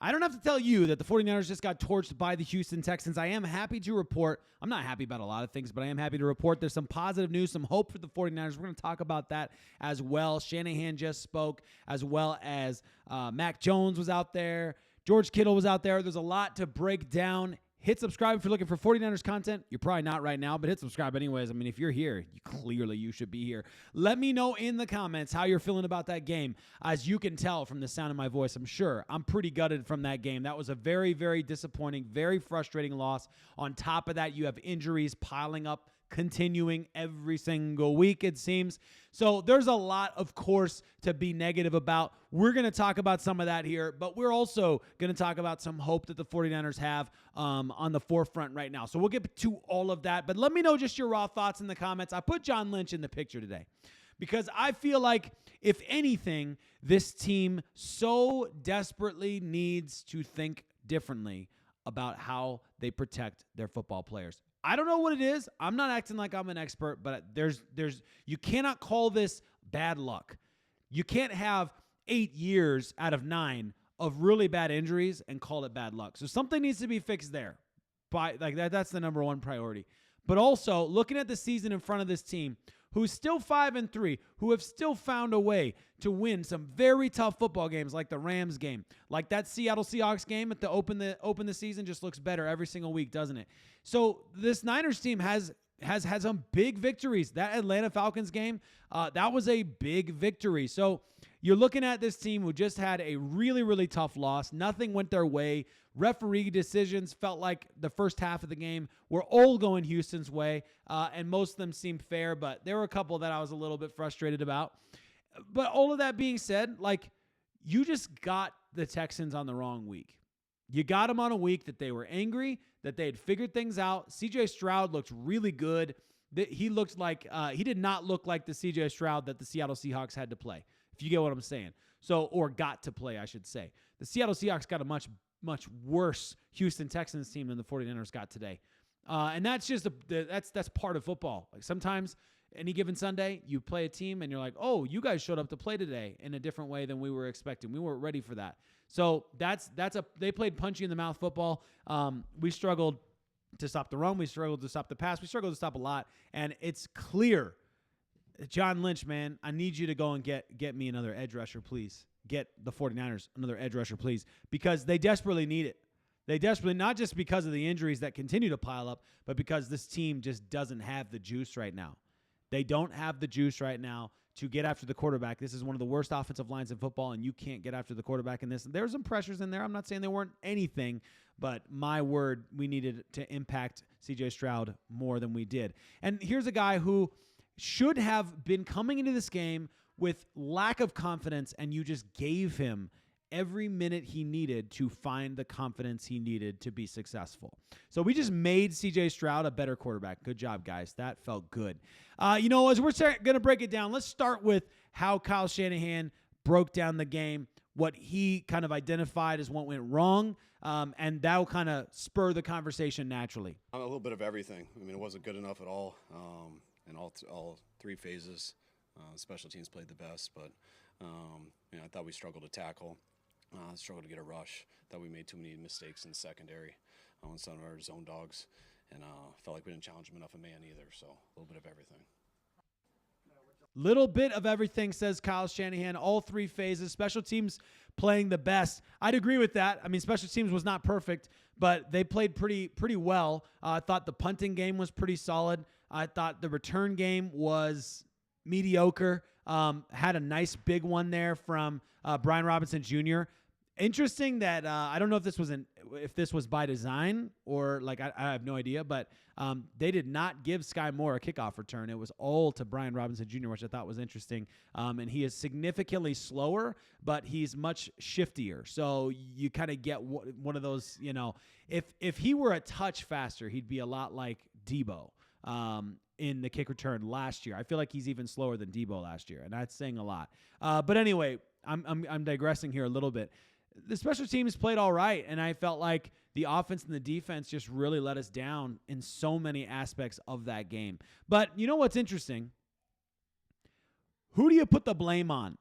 I don't have to tell you that the 49ers just got torched by the Houston Texans. I am happy to report, I'm not happy about a lot of things, but I am happy to report there's some positive news, some hope for the 49ers. We're going to talk about that as well. Shanahan just spoke, as well as Mac Jones was out there. George Kittle was out there. There's a lot to break down. Hit subscribe if you're looking for 49ers content. You're probably not right now, but hit subscribe anyways. I mean, if you're here, you should be here. Let me know in the comments how you're feeling about that game. As you can tell from the sound of my voice, I'm sure I'm pretty gutted from that game. That was a very, very disappointing, very frustrating loss. On top of that, you have injuries piling up, continuing every single week, it seems. So there's a lot, of course, to be negative about. We're going to talk about some of that here, but we're also going to talk about some hope that the 49ers have on the forefront right now. So we'll get to all of that, but let me know just your raw thoughts in the comments. I put John Lynch in the picture today because I feel like, if anything, this team so desperately needs to think differently about how they protect their football players. I don't know what it is. I'm not acting like I'm an expert, but you cannot call this bad luck. You can't have 8 years out of 9 of really bad injuries and call it bad luck. So something needs to be fixed there. That's the number one priority. But also, looking at the season in front of this team, who's still 5-3, who have still found a way to win some very tough football games, like the Rams game, like that Seattle Seahawks game at the open the season, just looks better every single week, doesn't it? So this Niners team has had some big victories. That Atlanta Falcons game, that was a big victory. So you're looking at this team who just had a really, really tough loss. Nothing went their way. Referee decisions felt like the first half of the game were all going Houston's way, and most of them seemed fair, but there were a couple that I was a little bit frustrated about. But all of that being said, you just got the Texans on the wrong week. You got them on a week that they were angry, that they had figured things out. C.J. Stroud looked really good. He looked like he did not look like the C.J. Stroud that the Seattle Seahawks had to play, if you get what I'm saying. Or got to play, I should say. The Seattle Seahawks got a much, much worse Houston Texans team than the 49ers got today. And that's just that's part of football. Like sometimes, any given Sunday, you play a team and you're like, oh, you guys showed up to play today in a different way than we were expecting. We weren't ready for that. So they played punchy in the mouth football. We struggled to stop the run. We struggled to stop the pass. We struggled to stop a lot. And it's clear, John Lynch, man, I need you to go and get me another edge rusher, please. Get the 49ers another edge rusher, please, because they desperately need it. They desperately, not just because of the injuries that continue to pile up, but because this team just doesn't have the juice right now. They don't have the juice right now to get after the quarterback. This is one of the worst offensive lines in football, and you can't get after the quarterback in this. There's some pressures in there. I'm not saying there weren't anything, but my word, we needed to impact C.J. Stroud more than we did. And here's a guy who should have been coming into this game with lack of confidence, and you just gave him every minute he needed to find the confidence he needed to be successful. So we just made C.J. Stroud a better quarterback. Good job, guys. That felt good. As we're going to break it down, let's start with how Kyle Shanahan broke down the game, what he kind of identified as what went wrong, and that will kind of spur the conversation naturally. A little bit of everything. I mean, it wasn't good enough at all in all three phases. Special teams played the best, but I thought we struggled to tackle. Struggled to get a rush. Thought we made too many mistakes in the secondary on some of our zone dogs, and felt like we didn't challenge them enough in man either. So a little bit of everything. Little bit of everything, says Kyle Shanahan. All three phases. Special teams playing the best. I'd agree with that. I mean, special teams was not perfect, but they played pretty well. I thought the punting game was pretty solid. I thought the return game was mediocre. Had a nice big one there from Brian Robinson Jr. Interesting that I don't know if this was by design or I have no idea, but they did not give Sky Moore a kickoff return. It was all to Brian Robinson Jr., which I thought was interesting. And he is significantly slower, but he's much shiftier. So you kind of get one of those, if he were a touch faster, he'd be a lot like Debo. In the kick return last year. I feel like he's even slower than Debo last year, and that's saying a lot. But anyway, I'm digressing here a little bit. The special teams played all right, and I felt like the offense and the defense just really let us down in so many aspects of that game. But you know what's interesting? Who do you put the blame on?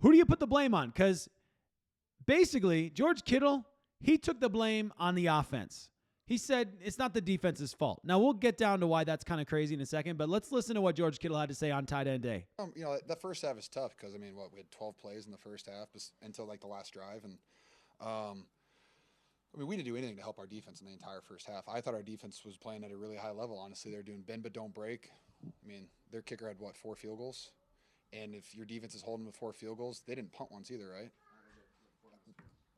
Because basically, George Kittle, he took the blame on the offense. He said it's not the defense's fault. Now, we'll get down to why that's kind of crazy in a second, but let's listen to what George Kittle had to say on tight end day. The first half is tough because, we had 12 plays in the first half until, the last drive. And, we didn't do anything to help our defense in the entire first half. I thought our defense was playing at a really high level. Honestly, they're doing bend but don't break. Their kicker had, 4 field goals? And if your defense is holding with 4 field goals, they didn't punt once either, right?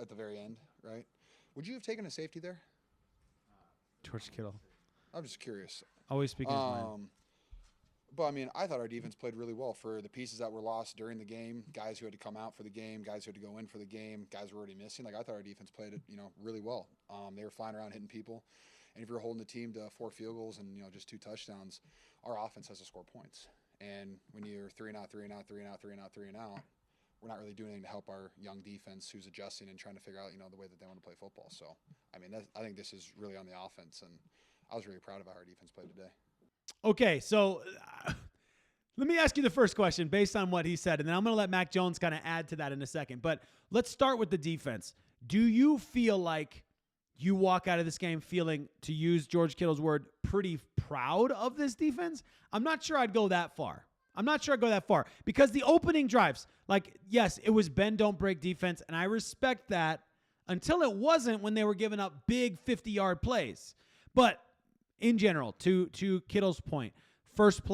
At the very end, right? Would you have taken a safety there? George Kittle. I'm just curious. Always speaking his mind. But, I thought our defense played really well for the pieces that were lost during the game, guys who had to come out for the game, guys who had to go in for the game, guys who were already missing. I thought our defense played it, really well. They were flying around hitting people. And if you're holding the team to 4 field goals and, just 2 touchdowns, our offense has to score points. And when you're 3 and out, we're not really doing anything to help our young defense who's adjusting and trying to figure out, the way that they want to play football. So, I think this is really on the offense, and I was really proud of how our defense played today. Okay, so let me ask you the first question based on what he said, and then I'm going to let Mac Jones kind of add to that in a second. But let's start with the defense. Do you feel like you walk out of this game feeling, to use George Kittle's word, pretty proud of this defense? I'm not sure I'd go that far. Because the opening drives, yes, it was bend, don't break defense, and I respect that until it wasn't when they were giving up big 50-yard plays. But in general, to Kittle's point, first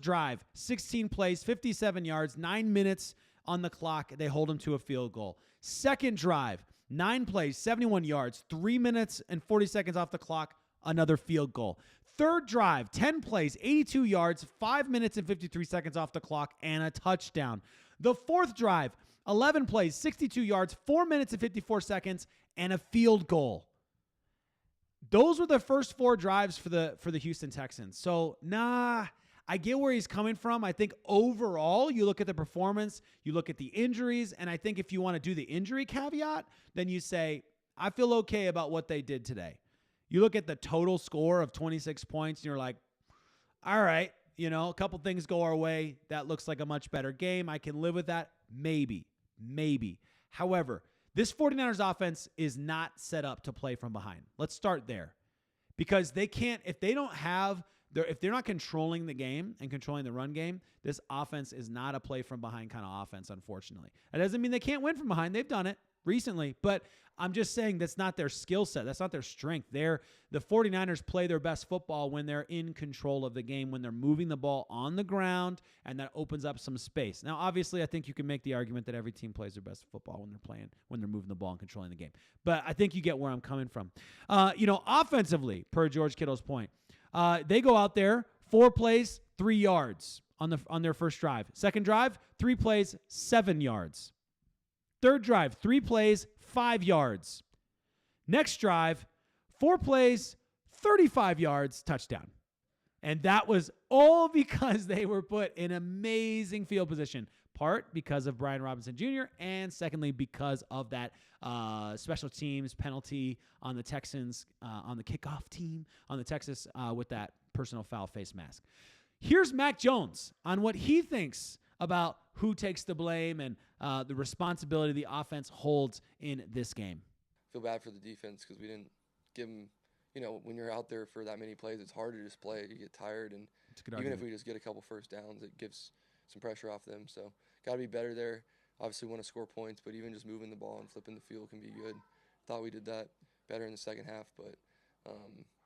drive, 16 plays, 57 yards, 9 minutes on the clock. They hold them to a field goal. Second drive, 9 plays, 71 yards, 3 minutes and 40 seconds off the clock, another field goal. Third drive, 10 plays, 82 yards, 5 minutes and 53 seconds off the clock, and a touchdown. The fourth drive, 11 plays, 62 yards, 4 minutes and 54 seconds, and a field goal. Those were the first 4 drives for the Houston Texans. So, I get where he's coming from. I think overall, you look at the performance, you look at the injuries, and I think if you want to do the injury caveat, then you say, I feel okay about what they did today. You look at the total score of 26 points, and you're like, all right, a couple things go our way. That looks like a much better game. I can live with that. Maybe. However, this 49ers offense is not set up to play from behind. Let's start there. Because they can't, if they're not controlling the game and controlling the run game, this offense is not a play from behind kind of offense, unfortunately. That doesn't mean they can't win from behind. They've done it recently, but I'm just saying that's not their skill set. That's not their strength. The 49ers play their best football when they're in control of the game, when they're moving the ball on the ground, and that opens up some space. Now, obviously, I think you can make the argument that every team plays their best football when they're moving the ball and controlling the game. But I think you get where I'm coming from. Offensively, per George Kittle's point, they go out there, 4 plays, 3 yards on their first drive. Second drive, 3 plays, 7 yards. Third drive, 3 plays, 5 yards. Next drive, 4 plays, 35 yards, touchdown. And that was all because they were put in amazing field position. Part because of Brian Robinson Jr., and secondly, because of that special teams penalty on the Texans, on the kickoff team, on the Texas with that personal foul face mask. Here's Mac Jones on what he thinks about who takes the blame and the responsibility the offense holds in this game. Feel bad for the defense because we didn't give them, when you're out there for that many plays, it's hard to just play. You get tired, and even if we just get a couple first downs, it gives some pressure off them. So got to be better there. Obviously want to score points, but even just moving the ball and flipping the field can be good. Thought we did that better in the second half, but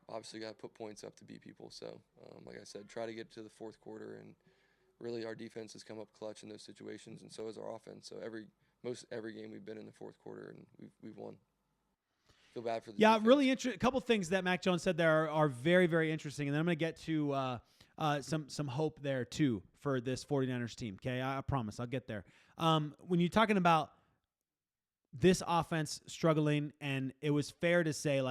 obviously got to put points up to beat people. So like I said, try to get to the fourth quarter, and really our defense has come up clutch in those situations, and so has our offense. So most every game we've been in the fourth quarter, and we've won. Feel bad for the defense. Really interesting. A couple things that Mac Jones said there are very, very interesting, and then I'm going to get to some hope there too for this 49ers team. Okay, I promise I'll get there. When you're talking about this offense struggling, and it was fair to say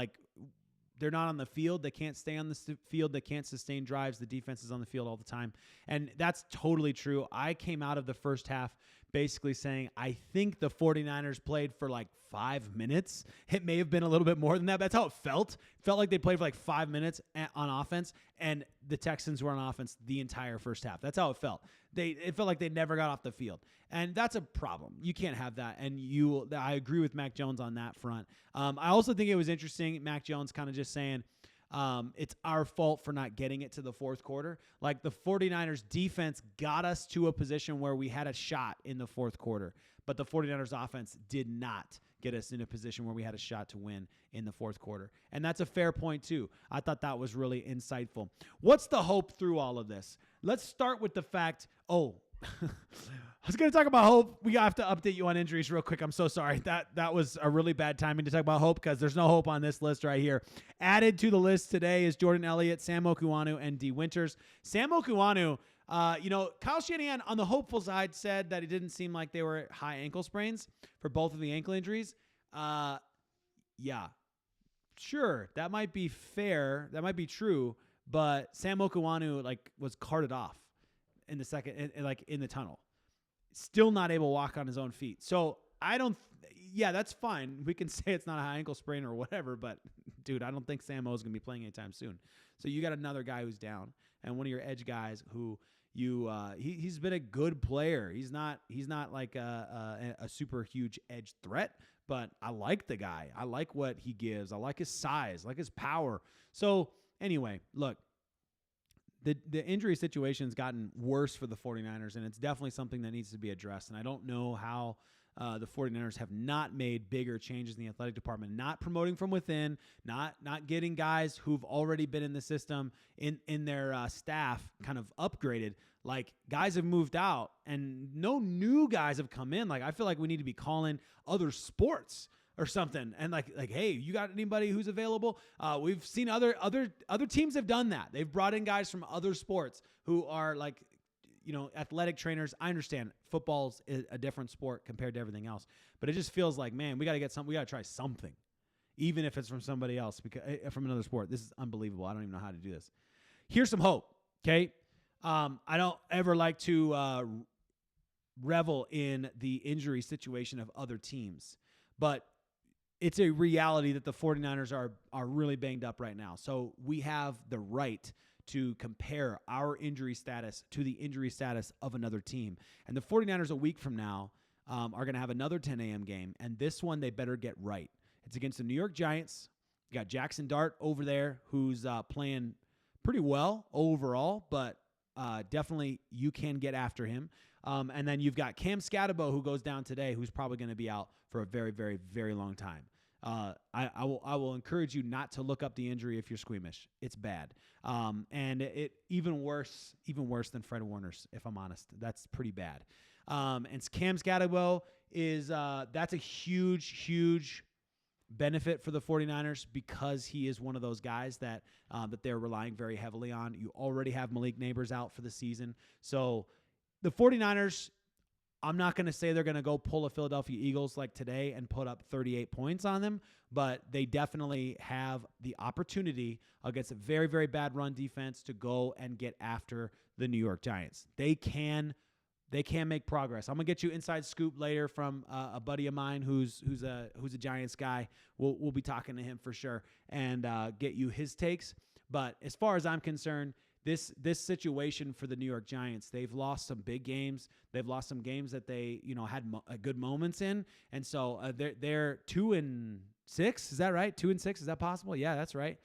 they're not on the field, they can't stay on the field, they can't sustain drives. The defense is on the field all the time, and that's totally true. I came out of the first half basically saying, I think the 49ers played for like 5 minutes. It may have been a little bit more than that, but that's how it felt. It felt like they played for like 5 minutes on offense, and the Texans were on offense the entire first half. That's how it felt. It felt like they never got off the field, and that's a problem. You can't have that, and I agree with Mac Jones on that front. I also think it was interesting, Mac Jones kind of just saying, it's our fault for not getting it to the fourth quarter. Like, the 49ers defense got us to a position where we had a shot in the fourth quarter, but the 49ers offense did not get us in a position where we had a shot to win in the fourth quarter. And that's a fair point too. I thought that was really insightful. What's the hope through all of this? Let's start with the fact, I was going to talk about hope. We have to update you on injuries real quick. I'm so sorry. That was a really bad timing to talk about hope, because there's no hope on this list right here. Added to the list today is Jordan Elliott, Sam Okuanu, and D. Winters. Sam Okuanu, Kyle Shanahan on the hopeful side said that it didn't seem like they were high ankle sprains for both of the ankle injuries. Yeah, sure. That might be fair. That might be true. But Sam Okuanu was carted off in the second, in the tunnel. Still not able to walk on his own feet. So that's fine. We can say it's not a high ankle sprain or whatever, but dude, I don't think Sam O is going to be playing anytime soon. So you got another guy who's down, and one of your edge guys who he's been a good player. He's not like a super huge edge threat, but I like the guy. I like what he gives. I like his size, I like his power. So anyway, look, the injury situation's gotten worse for the 49ers, and it's definitely something that needs to be addressed. And I don't know how the 49ers have not made bigger changes in the athletic department, not promoting from within, not getting guys who've already been in the system in their staff kind of upgraded. Like, guys have moved out and no new guys have come in. Like, I feel like we need to be calling other sports or something, and like, hey, you got anybody who's available? We've seen other teams have done that. They've brought in guys from other sports who are athletic trainers. I understand football's a different sport compared to everything else, but it just feels like, man, we got to get something. We got to try something, even if it's from somebody else, because from another sport. This is unbelievable. I don't even know how to do this. Here's some hope. Okay, I don't ever like to revel in the injury situation of other teams, but it's a reality that the 49ers are really banged up right now. So we have the right to compare our injury status to the injury status of another team. And the 49ers a week from now are going to have another 10 a.m. game, and this one they better get right. It's against the New York Giants. You got Jackson Dart over there, who's playing pretty well overall, but definitely you can get after him. And then you've got Cam Scatterbo, who goes down today, who's probably going to be out for a very, very, very long time. I will encourage you not to look up the injury if you're squeamish. It's bad. And it even worse than Fred Warner's, if I'm honest. That's pretty bad. And Cam Scatterbo is that's a huge benefit for the 49ers, because he is one of those guys that they're relying very heavily on. You already have Malik Neighbors out for the season. So the 49ers, I'm not going to say they're going to go pull a Philadelphia Eagles like today and put up 38 points on them, but they definitely have the opportunity against a very, very bad run defense to go and get after the New York Giants. They can make progress. I'm going to get you inside scoop later from a buddy of mine who's a Giants guy. We'll be talking to him for sure and get you his takes. But as far as I'm concerned, this situation for the New York Giants, they've lost some big games. They've lost some games that they had good moments in, and so they're 2-6. Is that right? 2-6. Is that possible? Yeah, that's right.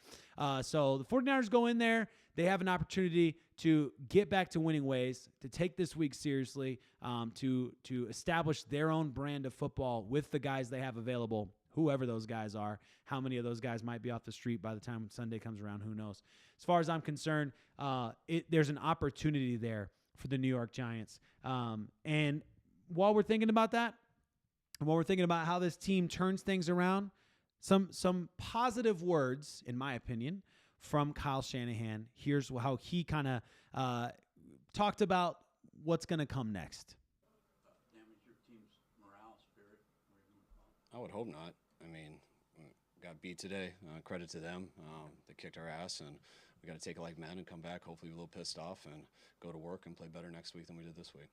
So the 49ers go in there. They have an opportunity to get back to winning ways, to take this week seriously, to establish their own brand of football with the guys they have available, whoever those guys are. How many of those guys might be off the street by the time Sunday comes around? Who knows? As far as I'm concerned, there's an opportunity there for the New York Giants. And while we're thinking about that, and while we're thinking about how this team turns things around, some positive words, in my opinion, from Kyle Shanahan. Here's how he kind of talked about what's going to come next. Damage your team's morale, spirit. I would hope not. I mean, we got beat today. Credit to them. They kicked our ass, and we got to take it like men and come back, hopefully a little pissed off, and go to work and play better next week than we did this week.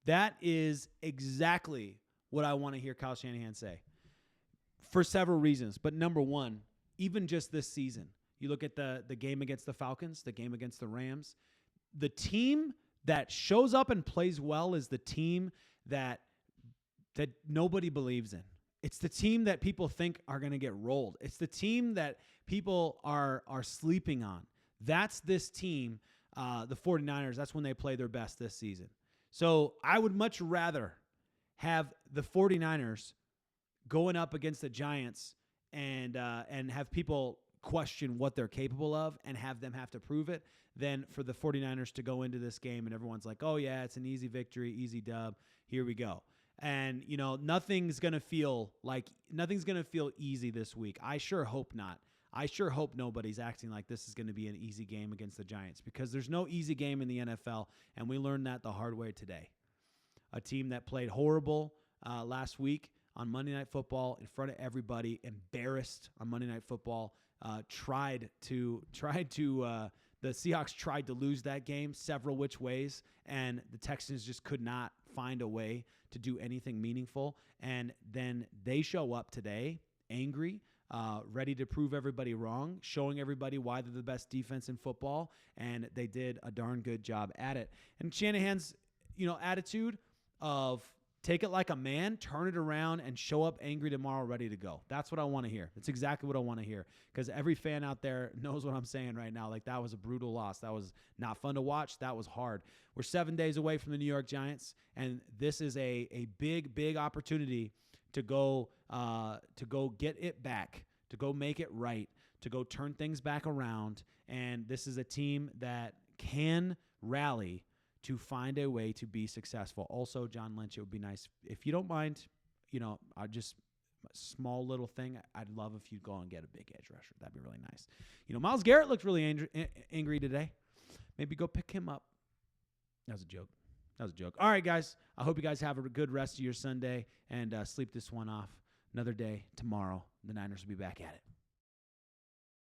That is exactly what I want to hear Kyle Shanahan say for several reasons. But number one, even just this season, you look at the game against the Falcons, the game against the Rams, the team that shows up and plays well is the team that nobody believes in. It's the team that people think are going to get rolled. It's the team that people are sleeping on. That's this team, the 49ers. That's when they play their best this season. So I would much rather have the 49ers going up against the Giants and have people question what they're capable of and have them have to prove it than for the 49ers to go into this game and everyone's like, oh, yeah, it's an easy victory, easy dub. Here we go. And, nothing's going to feel easy this week. I sure hope not. I sure hope nobody's acting like this is going to be an easy game against the Giants because there's no easy game in the NFL, and we learned that the hard way today. A team that played horrible last week on Monday Night Football in front of everybody, embarrassed on Monday Night Football, the Seahawks tried to lose that game several which ways, and the Texans just could not find a way to do anything meaningful. And then they show up today angry, ready to prove everybody wrong, showing everybody why they're the best defense in football, and they did a darn good job at it. And Shanahan's, attitude of take it like a man, turn it around, and show up angry tomorrow ready to go. That's what I want to hear. That's exactly what I want to hear because every fan out there knows what I'm saying right now. Like, that was a brutal loss. That was not fun to watch. That was hard. We're 7 days away from the New York Giants, and this is a big, big opportunity to go get it back, to go make it right, to go turn things back around. And this is a team that can rally to find a way to be successful. Also, John Lynch, it would be nice if you don't mind, just a small little thing. I'd love if you'd go and get a big edge rusher. That'd be really nice. Myles Garrett looked really angry today. Maybe go pick him up. That was a joke. All right, guys. I hope you guys have a good rest of your Sunday and sleep this one off. Another day tomorrow. The Niners will be back at it.